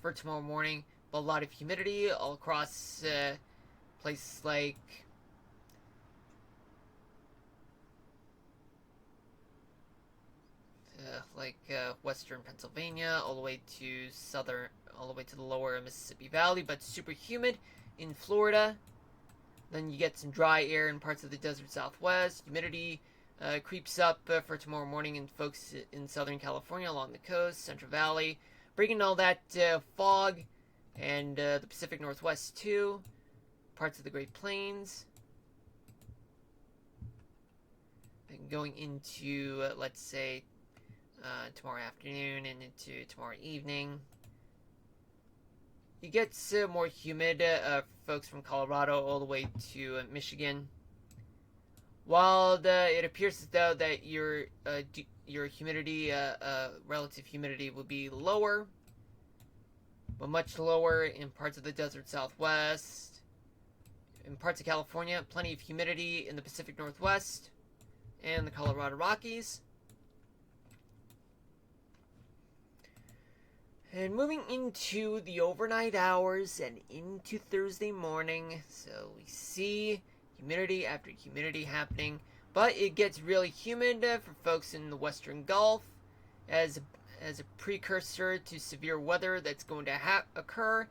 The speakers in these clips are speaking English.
for tomorrow morning, but a lot of humidity all across places western Pennsylvania, all the way to all the way to the lower Mississippi Valley, but super humid in Florida. Then you get some dry air in parts of the desert Southwest. Humidity creeps up for tomorrow morning in folks in Southern California along the coast, Central Valley, bringing all that fog and the Pacific Northwest too, parts of the Great Plains. And going into, let's say, tomorrow afternoon and into tomorrow evening. It gets more humid, folks from Colorado all the way to Michigan. While it appears as though that your humidity, relative humidity, will be lower, but much lower in parts of the desert Southwest, in parts of California, plenty of humidity in the Pacific Northwest and the Colorado Rockies. And moving into the overnight hours and into Thursday morning, so we see humidity after humidity happening, but it gets really humid for folks in the Western Gulf as a precursor to severe weather that's going to occur,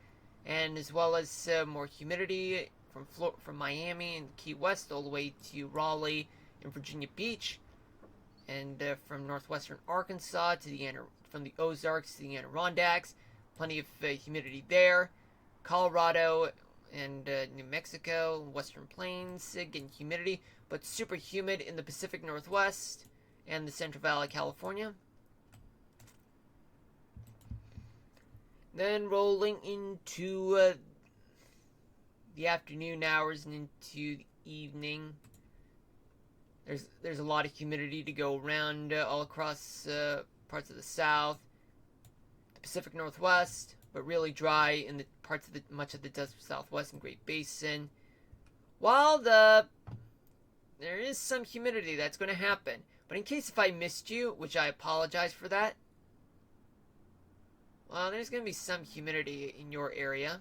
and as well as more humidity from Miami and Key West all the way to Raleigh and Virginia Beach, and from northwestern Arkansas to from the Ozarks to the Adirondacks, plenty of humidity there. Colorado and New Mexico, Western Plains, getting humidity, but super humid in the Pacific Northwest and the Central Valley, California. Then rolling into the afternoon hours and into the evening. There's a lot of humidity to go around all across parts of the South, the Pacific Northwest, but really dry in the parts of much of the desert Southwest and Great Basin. While there is some humidity that's going to happen, but in case if I missed you, which I apologize for that, well, there's going to be some humidity in your area.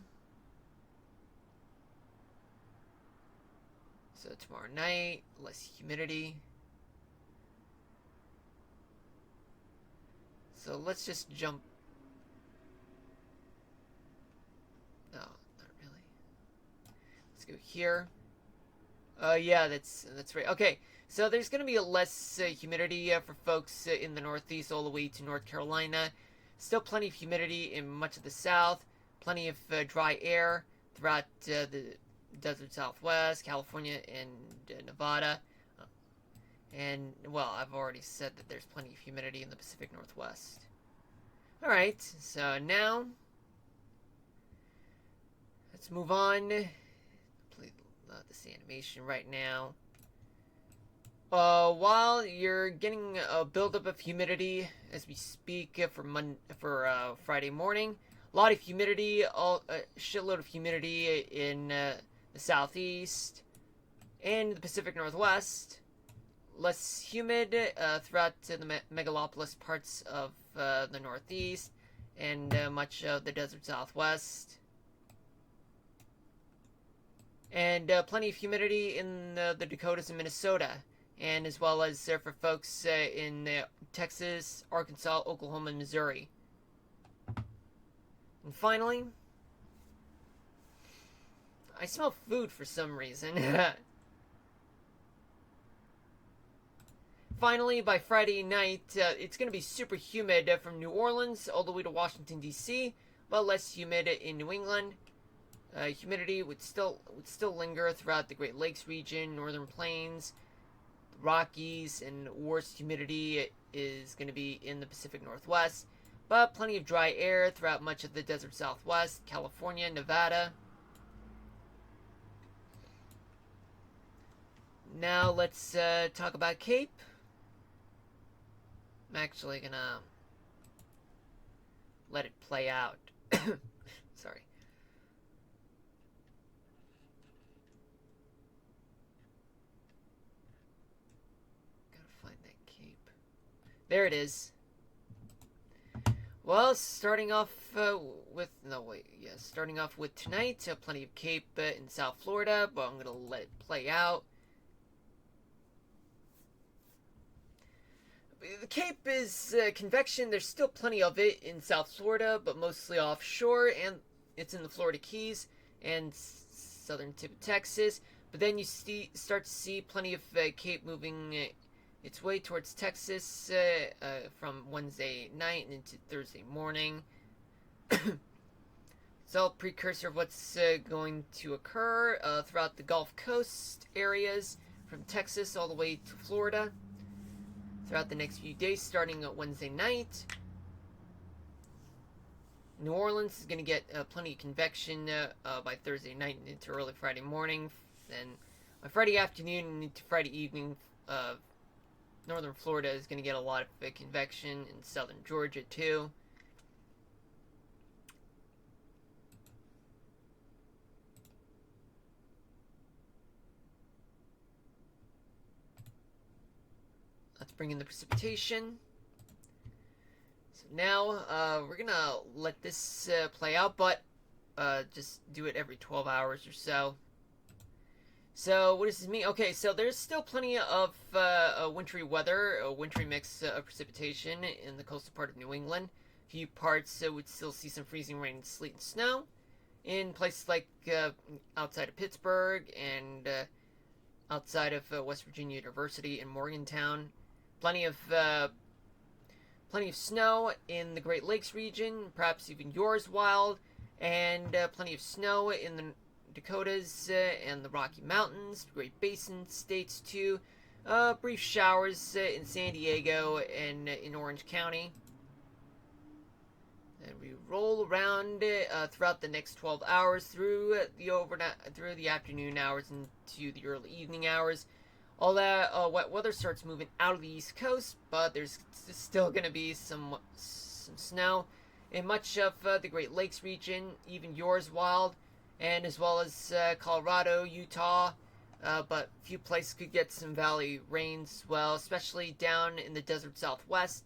So tomorrow night, less humidity. So let's just jump. No, not really. Let's go here. Yeah, that's right. Okay, so there's going to be a less humidity for folks in the Northeast all the way to North Carolina. Still plenty of humidity in much of the South. Plenty of dry air throughout the desert Southwest, California, and Nevada. And, well, I've already said that there's plenty of humidity in the Pacific Northwest. Alright, so now let's move on. Play this animation right now. While you're getting a buildup of humidity as we speak for Friday morning, a lot of humidity, a shitload of humidity in the Southeast and the Pacific Northwest. Less humid throughout the megalopolis parts of the Northeast and much of the desert Southwest. And plenty of humidity in the Dakotas and Minnesota, and as well as for folks in Texas, Arkansas, Oklahoma, and Missouri. And finally, I smell food for some reason. Finally, by Friday night, it's going to be super humid from New Orleans all the way to Washington, D.C., but less humid in New England. Humidity would still linger throughout the Great Lakes region, Northern Plains, the Rockies, and worst humidity is going to be in the Pacific Northwest, but plenty of dry air throughout much of the desert Southwest, California, Nevada. Now let's talk about Cape. I'm actually gonna let it play out. Sorry. Gotta find that Cape. There it is. Well, starting off with no wait, yeah, starting off with tonight, plenty of Cape in South Florida, but I'm gonna let it play out. The Cape is convection. There's still plenty of it in South Florida, but mostly offshore, and it's in the Florida Keys and southern tip of Texas. But then you start to see plenty of Cape moving its way towards Texas from Wednesday night and into Thursday morning. It's all precursor of what's going to occur throughout the Gulf Coast areas from Texas all the way to Florida throughout the next few days, starting at Wednesday night. New Orleans is going to get plenty of convection by Thursday night and into early Friday morning. Then by Friday afternoon and into Friday evening, northern Florida is going to get a lot of convection, in southern Georgia too. Let's bring in the precipitation. So now we're going to let this play out, but just do it every 12 hours or so. So what does this mean? Okay, so there's still plenty of wintry weather, a wintry mix of precipitation in the coastal part of New England. A few parts would still see some freezing rain, sleet, and snow. In places like outside of Pittsburgh and outside of West Virginia University in Morgantown, plenty of snow in the Great Lakes region, perhaps even yours wild, and plenty of snow in the Dakotas and the Rocky Mountains, Great Basin states too. Brief showers in San Diego and in Orange County. And we roll around throughout the next 12 hours through the afternoon hours into the early evening hours. All that wet weather starts moving out of the East Coast, but there's still going to be some snow in much of the Great Lakes region, even yours wild, and as well as Colorado, Utah, but a few places could get some valley rains as well, especially down in the desert southwest.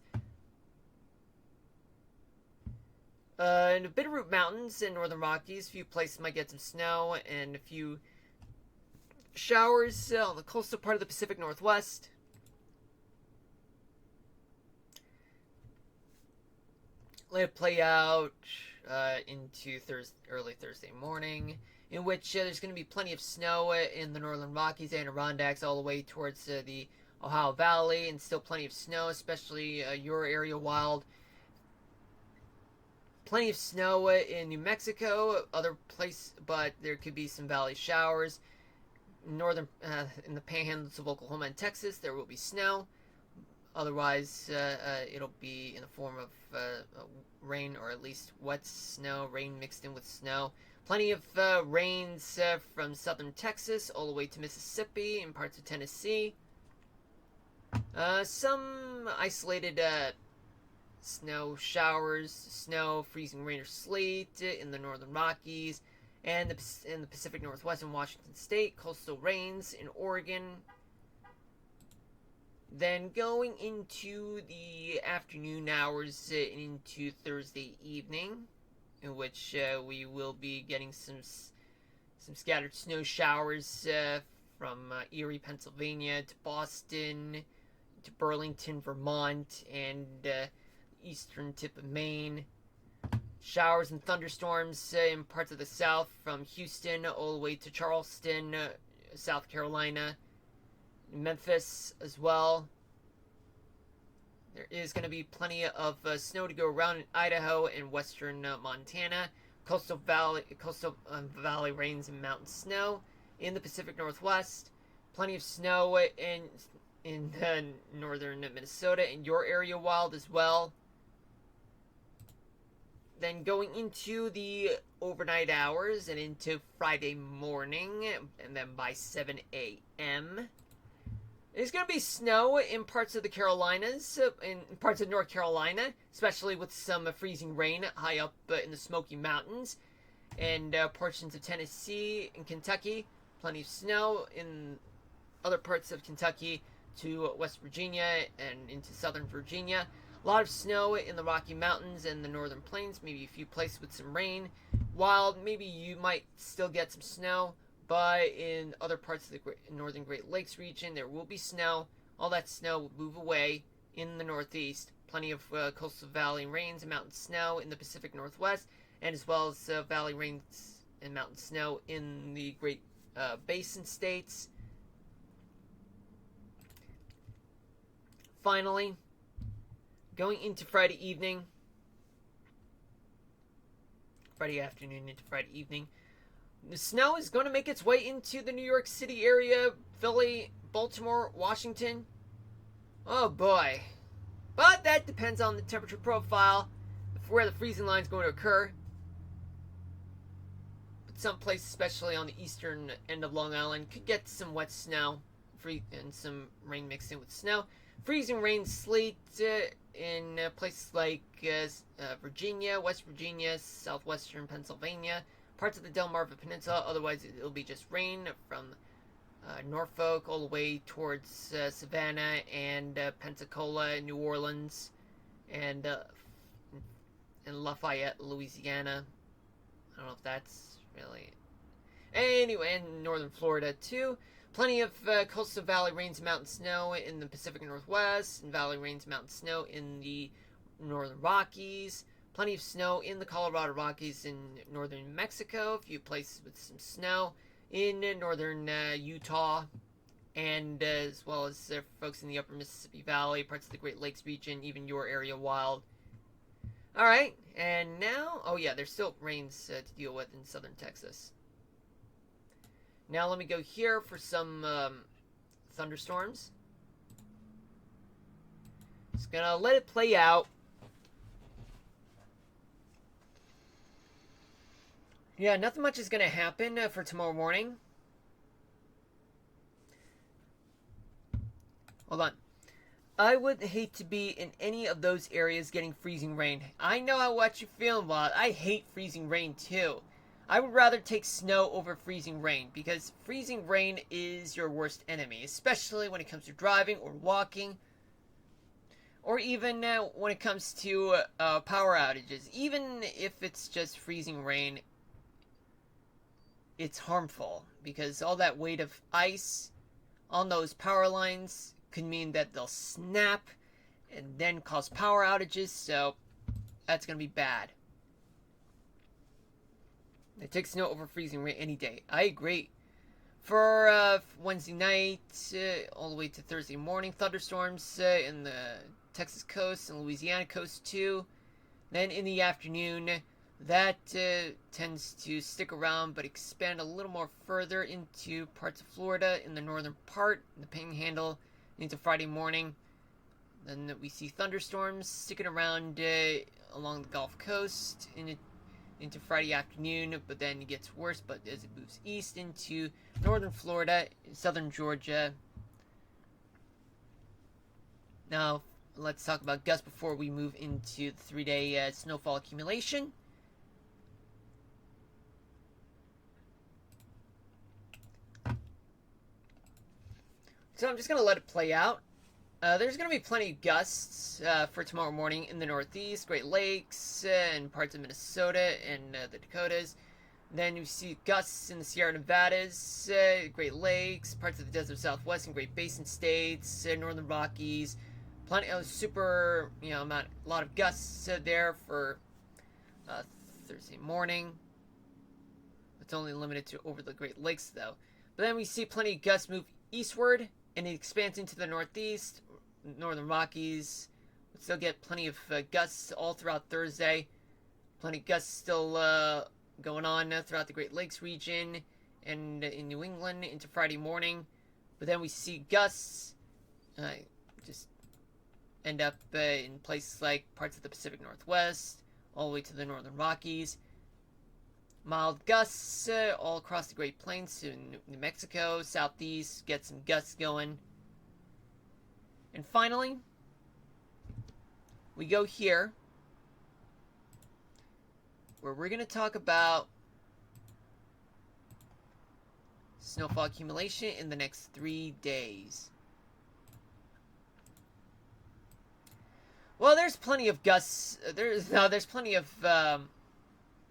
In the Bitterroot Mountains in northern Rockies, a few places might get some snow and a few showers on the coastal part of the Pacific Northwest. Let it play out into early Thursday morning, in which there's going to be plenty of snow in the northern Rockies, Adirondacks, all the way towards the Ohio Valley, and still plenty of snow, especially your area wild. Plenty of snow in New Mexico, other place, but there could be some valley showers. Northern, in the panhandles of Oklahoma and Texas, there will be snow. Otherwise, it'll be in the form of rain, or at least wet snow, rain mixed in with snow. Plenty of rains from southern Texas all the way to Mississippi and parts of Tennessee. Some isolated snow showers, snow, freezing rain or sleet in the northern Rockies, and in the Pacific Northwest and Washington State, coastal rains in Oregon. Then going into the afternoon hours into Thursday evening, in which we will be getting some scattered snow showers from Erie, Pennsylvania, to Boston, to Burlington, Vermont, and eastern tip of Maine. Showers and thunderstorms in parts of the south from Houston all the way to Charleston, South Carolina, Memphis as well. There is going to be plenty of snow to go around in Idaho and western Montana. Coastal valley rains and mountain snow in the Pacific Northwest. Plenty of snow in northern Minnesota and your area wild as well. Then going into the overnight hours and into Friday morning, and then by 7 a.m., there's going to be snow in parts of the Carolinas, in parts of North Carolina, especially with some freezing rain high up in the Smoky Mountains, and portions of Tennessee and Kentucky. Plenty of snow in other parts of Kentucky to West Virginia and into southern Virginia. A lot of snow in the Rocky Mountains and the northern plains, maybe a few places with some rain. While maybe you might still get some snow, but in other parts of the northern Great Lakes region, there will be snow. All that snow will move away in the northeast. Plenty of coastal valley rains and mountain snow in the Pacific Northwest, and as well as valley rains and mountain snow in the Great Basin states. Finally, going into Friday afternoon into Friday evening, the snow is going to make its way into the New York City area, Philly, Baltimore, Washington. Oh boy. But that depends on the temperature profile, where the freezing line is going to occur. But some places, especially on the eastern end of Long Island, could get some wet snow and some rain mixed in with snow. Freezing rain, sleet in places like Virginia, West Virginia, southwestern Pennsylvania, parts of the Delmarva Peninsula. Otherwise, it'll be just rain from Norfolk all the way towards Savannah and Pensacola, New Orleans, and Lafayette, Louisiana. I don't know if that's really... Anyway, and northern Florida, too. Plenty of coastal valley rains and mountain snow in the Pacific Northwest, and valley rains and mountain snow in the northern Rockies. Plenty of snow in the Colorado Rockies in northern New Mexico. A few places with some snow in northern Utah, and as well as folks in the upper Mississippi Valley, parts of the Great Lakes region, even your area wild. Alright, and now, oh yeah, there's still rains to deal with in southern Texas. Now let me go here for some thunderstorms. Just gonna let it play out. Yeah, nothing much is gonna happen for tomorrow morning. Hold on. I would hate to be in any of those areas getting freezing rain. I know how what you're feeling, Bob. I hate freezing rain too. I would rather take snow over freezing rain, because freezing rain is your worst enemy, especially when it comes to driving or walking, or even when it comes to power outages. Even if it's just freezing rain, it's harmful, because all that weight of ice on those power lines could mean that they'll snap and then cause power outages, so that's going to be bad. It takes snow over freezing rain any day. I agree. For Wednesday night, all the way to Thursday morning, thunderstorms in the Texas coast and Louisiana coast too. Then in the afternoon, that tends to stick around but expand a little more further into parts of Florida in the northern part, the Panhandle, into Friday morning. Then we see thunderstorms sticking around along the Gulf Coast into Friday afternoon, but then it gets worse, but as it moves east into northern Florida, southern Georgia. Now, let's talk about gusts before we move into the 3-day snowfall accumulation. So I'm just going to let it play out. There's going to be plenty of gusts for tomorrow morning in the Northeast, Great Lakes, and parts of Minnesota and the Dakotas. Then you see gusts in the Sierra Nevadas, Great Lakes, parts of the Desert Southwest and Great Basin states, Northern Rockies. Plenty of a lot of gusts there for Thursday morning. It's only limited to over the Great Lakes, though. But then we see plenty of gusts move eastward, and it expands into the Northeast, Northern Rockies. We'll still get plenty of gusts all throughout Thursday. Plenty of gusts still going on throughout the Great Lakes region and in New England into Friday morning. But then we see gusts just end up in places like parts of the Pacific Northwest, all the way to the Northern Rockies. Mild gusts all across the Great Plains in New Mexico, southeast, get some gusts going. And finally, we go here, where we're going to talk about snowfall accumulation in the next 3 days. Well, there's plenty of gusts. There's plenty of